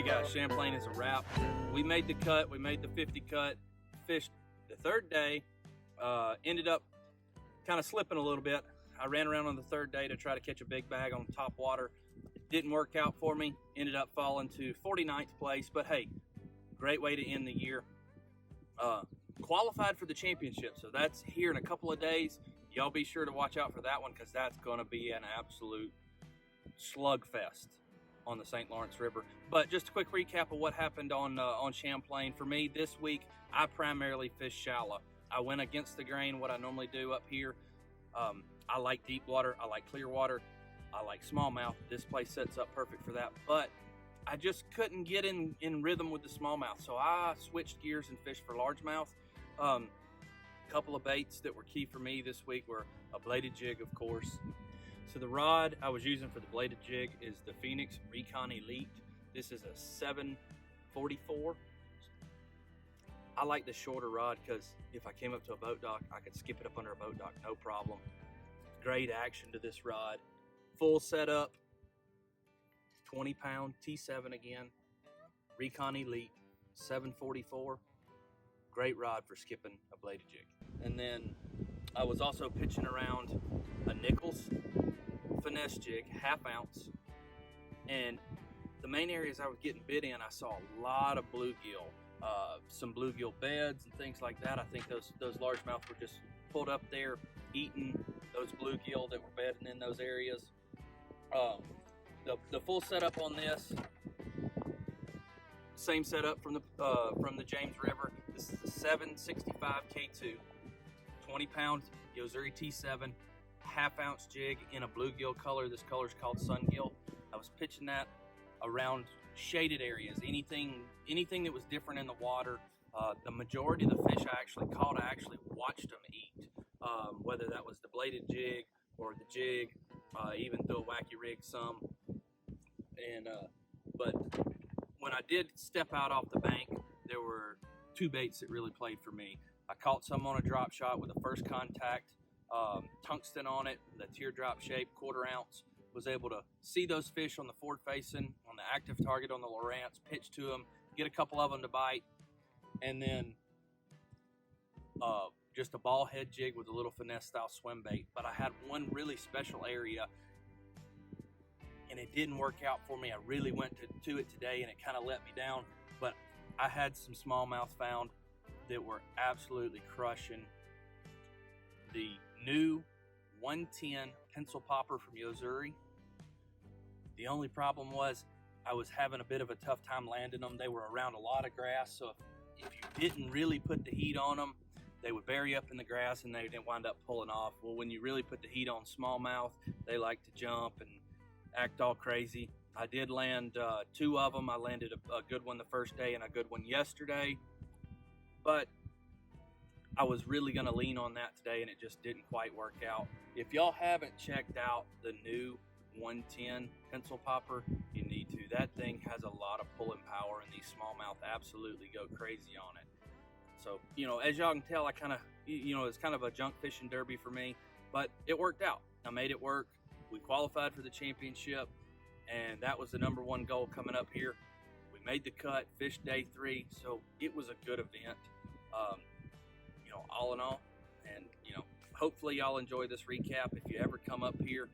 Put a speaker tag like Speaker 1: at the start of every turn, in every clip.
Speaker 1: Hey guys, Champlain is a wrap. We made the cut, we made the 50 cut, fished the third day, ended up kind of slipping a little bit. I ran around on the third day to try to catch a big bag on top water. It didn't work out for me, ended up falling to 49th place, but hey, great way to end the year. Qualified for the championship, so that's here in a couple of days. Y'all be sure to watch out for that one because that's going to be an absolute slugfest on the St. Lawrence River. But just a quick recap of what happened on Champlain. For me this week, I primarily fished shallow. I went against the grain, what I normally do up here. I like deep water, I like clear water, I like smallmouth. This place sets up perfect for that, but I just couldn't get in rhythm with the smallmouth, so I switched gears and fished for largemouth. A couple of baits that were key for me this week were a bladed jig, of course. So the rod I was using for the bladed jig is the Phoenix Recon Elite. This is a 744. I like the shorter rod because if I came up to a boat dock, I could skip it up under a boat dock, no problem. Great action to this rod. Full setup, 20-pound T7 again, Recon Elite, 744. Great rod for skipping a bladed jig. And then I was also pitching around a Nichols finesse jig, 1/2 ounce. And the main areas I was getting bit in, I saw a lot of bluegill, some bluegill beds and things like that. I think those largemouth were just pulled up there eating those bluegill that were bedding in those areas. The full setup on this, same setup from the James River. This is a 765 K2, 20-pound Yozuri T7, 1/2 ounce jig in a bluegill color. This color is called Sungill. I was pitching that around shaded areas, anything that was different in the water. The majority of the fish I actually caught, I actually watched them eat, whether that was the bladed jig or the jig, even through a wacky rig some. And but when I did step out off the bank, there were two baits that really played for me. I caught some on a drop shot with a first contact, tungsten on it, the teardrop shape, 1/4 ounce. Was able to see those fish on the forward facing, on the active target on the Lowrance, pitch to them, get a couple of them to bite, and then just a ball head jig with a little finesse style swim bait. But I had one really special area and it didn't work out for me. I really went to it today and it kind of let me down, but I had some smallmouth found that were absolutely crushing. The new 110 pencil popper from Yozuri. The only problem was I was having a bit of a tough time landing them. They were around a lot of grass, so if you didn't really put the heat on them, they would bury up in the grass and they didn't wind up pulling off. Well, when you really put the heat on smallmouth, they like to jump and act all crazy. I did land 2 of them. I landed a good one the first day and a good one yesterday, but I was really going to lean on that today and it just didn't quite work out. If y'all haven't checked out the new 110 pencil popper, you need to. That thing has a lot of pulling power and these smallmouth absolutely go crazy on it. So, as y'all can tell, I kind of, it's kind of a junk fishing derby for me, but it worked out. I made it work. We qualified for the championship, and that was the #1 goal coming up here. We made the cut, fished day 3, so it was a good event, all in all. And, hopefully y'all enjoy this recap. If you ever come up here,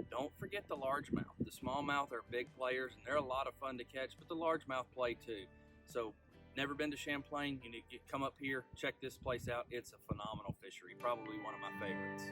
Speaker 1: don't forget the largemouth. The smallmouth are big players, and they're a lot of fun to catch, but the largemouth play too. So, never been to Champlain, you need to come up here, check this place out. It's a phenomenal fishery, probably one of my favorites.